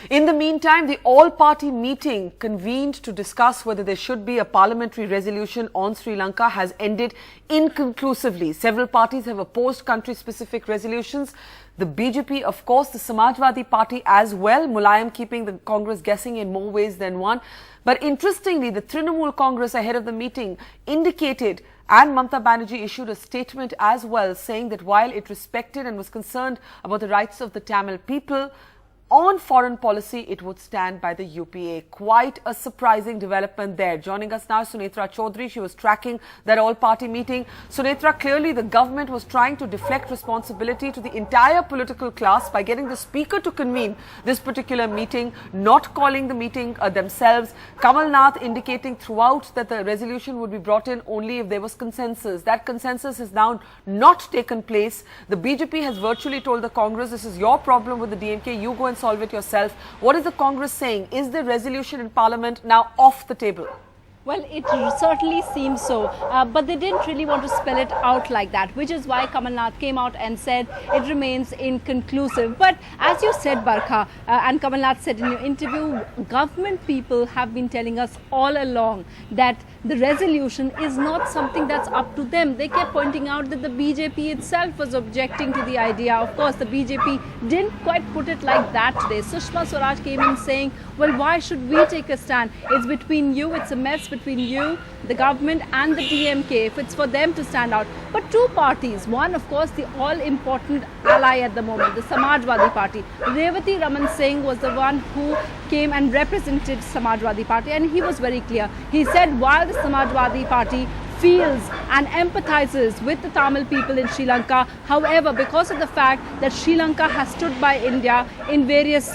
In the meantime, the all-party meeting convened to discuss whether there should be a parliamentary resolution on Sri Lanka has ended inconclusively. Several parties have opposed country-specific resolutions. The BJP, of course, the Samajwadi Party as well, Mulayam keeping the Congress guessing in more ways than one. But interestingly, the Trinamool Congress ahead of the meeting indicated, and Mamata Banerjee issued a statement as well, saying that while it respected and was concerned about the rights of the Tamil people, on foreign policy, it would stand by the UPA. Quite a surprising development there. Joining us now, Sunetra Chaudhary. She was tracking that all-party meeting. Sunetra, clearly the government was trying to deflect responsibility to the entire political class by getting the speaker to convene this particular meeting, not calling the meeting themselves. Kamal Nath indicating throughout that the resolution would be brought in only if there was consensus. That consensus has now not taken place. The BJP has virtually told the Congress, this is your problem with the DMK, you go and solve it yourself. What is the Congress saying? Is the resolution in Parliament now off the table? Well, it certainly seems so, but they didn't really want to spell it out like that, which is why Kamal Nath came out and said it remains inconclusive. But as you said, Barkha, and Kamal Nath said in your interview, government people have been telling us all along that the resolution is not something that's up to them. They kept pointing out that the BJP itself was objecting to the idea. Of course, the BJP didn't quite put it like that today. Sushma Swaraj came in saying, well, why should we take a stand? It's between you, it's a mess between you, the government and the DMK, if it's for them to stand out. But two parties, one of course the all-important ally at the moment, the Samajwadi Party. Revati Raman Singh was the one who came and represented Samajwadi Party, and he was very clear. He said while the Samajwadi Party feels and empathizes with the Tamil people in Sri Lanka, however, because of the fact that Sri Lanka has stood by India in various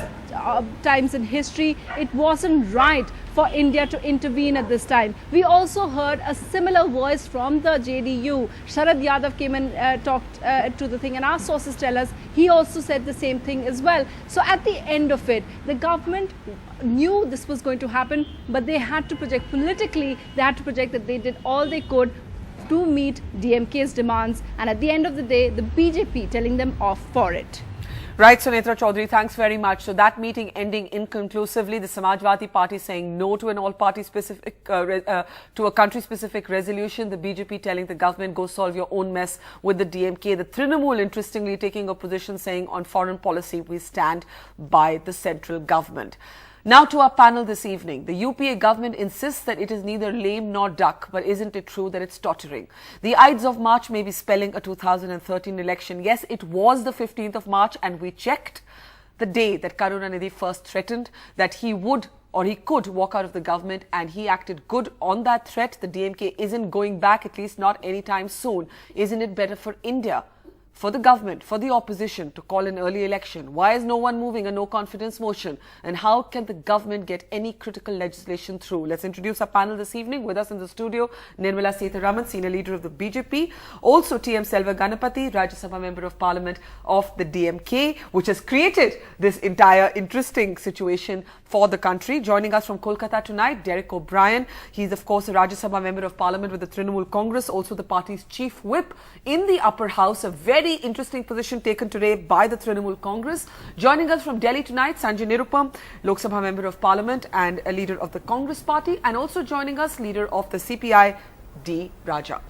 times in history, it wasn't right for India to intervene at this time. We also heard a similar voice from the JDU. Sharad Yadav came and talked to the thing, and our sources tell us he also said the same thing as well. So at the end of it, the government knew this was going to happen, but they had to project politically, they had to project that they did all they could to meet DMK's demands, and at the end of the day, the BJP telling them off for it. Right, Sunetra Chaudhary, thanks very much. So that meeting ending inconclusively, the Samajwadi Party saying no to an all-party specific, to a country-specific resolution, the BJP telling the government, go solve your own mess with the DMK. The Trinamool, interestingly, taking a position saying on foreign policy, we stand by the central government. Now to our panel this evening. The UPA government insists that it is neither lame nor duck, but isn't it true that it's tottering? The Ides of March may be spelling a 2013 election. Yes, it was the 15th of March, and we checked the day that Karunanidhi first threatened that he would or he could walk out of the government, and he acted good on that threat. The DMK isn't going back, at least not anytime soon. Isn't it better for India, for the government, for the opposition to call an early election? Why is no one moving a no-confidence motion? And how can the government get any critical legislation through? Let's introduce our panel this evening. With us in the studio, Nirmala Sitharaman, Senior Leader of the BJP. Also, T.M. Selva Ganapathy, Rajya Sabha Member of Parliament of the DMK, which has created this entire interesting situation for the country. Joining us from Kolkata tonight, Derek O'Brien. He's, of course, a Rajya Sabha Member of Parliament with the Trinamool Congress, also the party's chief whip in the upper house. A very interesting position taken today by the Trinamool Congress. Joining us from Delhi tonight, Sanjay Nirupam, Lok Sabha Member of Parliament and a leader of the Congress Party, and also joining us, leader of the CPI, D. Raja.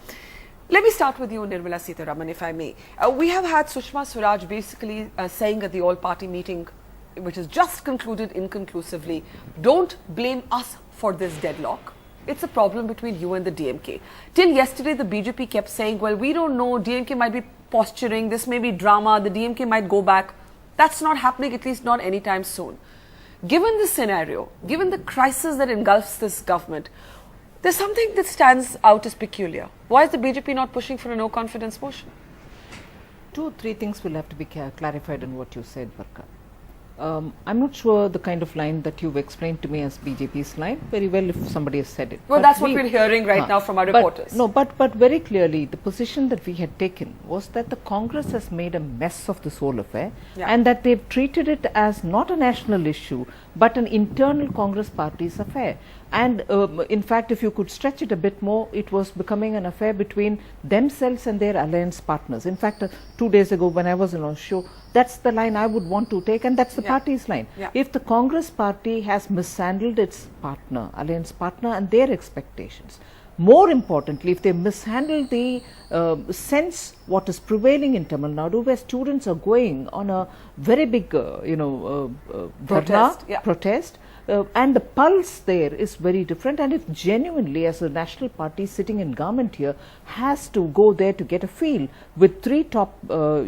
Let me start with you, Nirmala Sitharaman, if I may. We have had Sushma Swaraj basically saying at the all-party meeting, which has just concluded inconclusively, don't blame us for this deadlock. It's a problem between you and the DMK. Till yesterday, the BJP kept saying, well, we don't know, DMK might be posturing, this may be drama, the DMK might go back. That's not happening, at least not anytime soon. Given this scenario, given the crisis that engulfs this government, there's something that stands out as peculiar. Why is the BJP not pushing for a no-confidence motion? 2 or 3 things will have to be clarified in what you said, Barkha. I'm not sure the kind of line that you've explained to me as BJP's line. Very well if somebody has said it. Well, that's what we're hearing right now from our reporters. But very clearly, the position that we had taken was that the Congress has made a mess of this whole affair, and that they've treated it as not a national issue, but an internal Congress party's affair. And in fact, if you could stretch it a bit more, it was becoming an affair between themselves and their alliance partners. In fact, 2 days ago when I was on a show, That's the line I would want to take, and that's the party's line. Yeah. If the Congress party has mishandled its partner, alliance partner, and their expectations, more importantly, if they mishandle the sense what is prevailing in Tamil Nadu, where students are going on a very big, protest, and the pulse there is very different. And if genuinely, as a national party sitting in government here, has to go there to get a feel with 3 top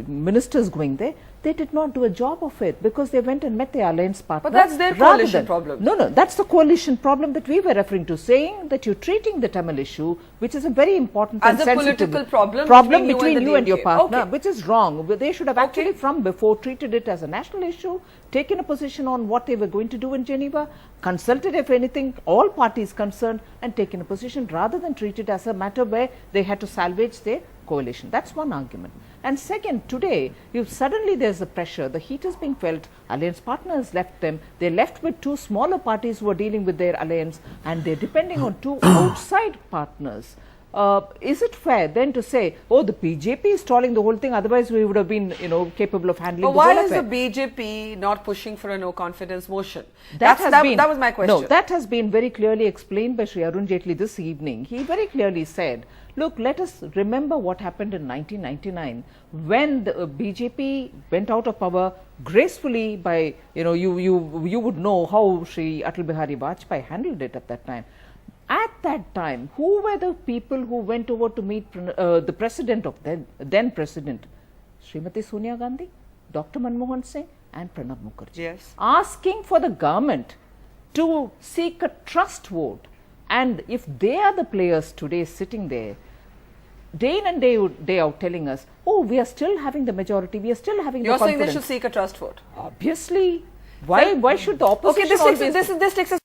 ministers going there, they did not do a job of it because they went and met the alliance partner. But that's their coalition problem. No, that's the coalition problem that we were referring to, saying that you're treating the Tamil issue, which is a very important as and a political problem between you and your partner, okay, which is wrong. They should have actually from before treated it as a national issue, taken a position on what they were going to do in Geneva, consulted, if anything, all parties concerned, and taken a position rather than treat it as a matter where they had to salvage their coalition. That's one argument. And second, today, if suddenly there's a pressure, the heat is being felt, alliance partners left them, they're left with 2 smaller parties who are dealing with their alliance, and they're depending on 2 outside partners. Is it fair then to say, oh, the BJP is stalling the whole thing, otherwise we would have been, capable of handling the whole whole affair? But why is the BJP not pushing for a no confidence motion? That was my question. No, that has been very clearly explained by Shri Arun Jaitley this evening. He very clearly said, look, let us remember what happened in 1999 when the BJP went out of power gracefully by, you would know how Shri Atal Bihari Vajpayee handled it at that time. At that time, who were the people who went over to meet the president of then president, Srimati Sonia Gandhi, Dr. Manmohan Singh and Pranab Mukherjee, yes, asking for the government to seek a trust vote. And if they are the players today sitting there, day in and day out telling us, oh, we are still having the majority, we are still having the confidence. You're saying they should seek a trust vote? Obviously. Why should the opposition this takes us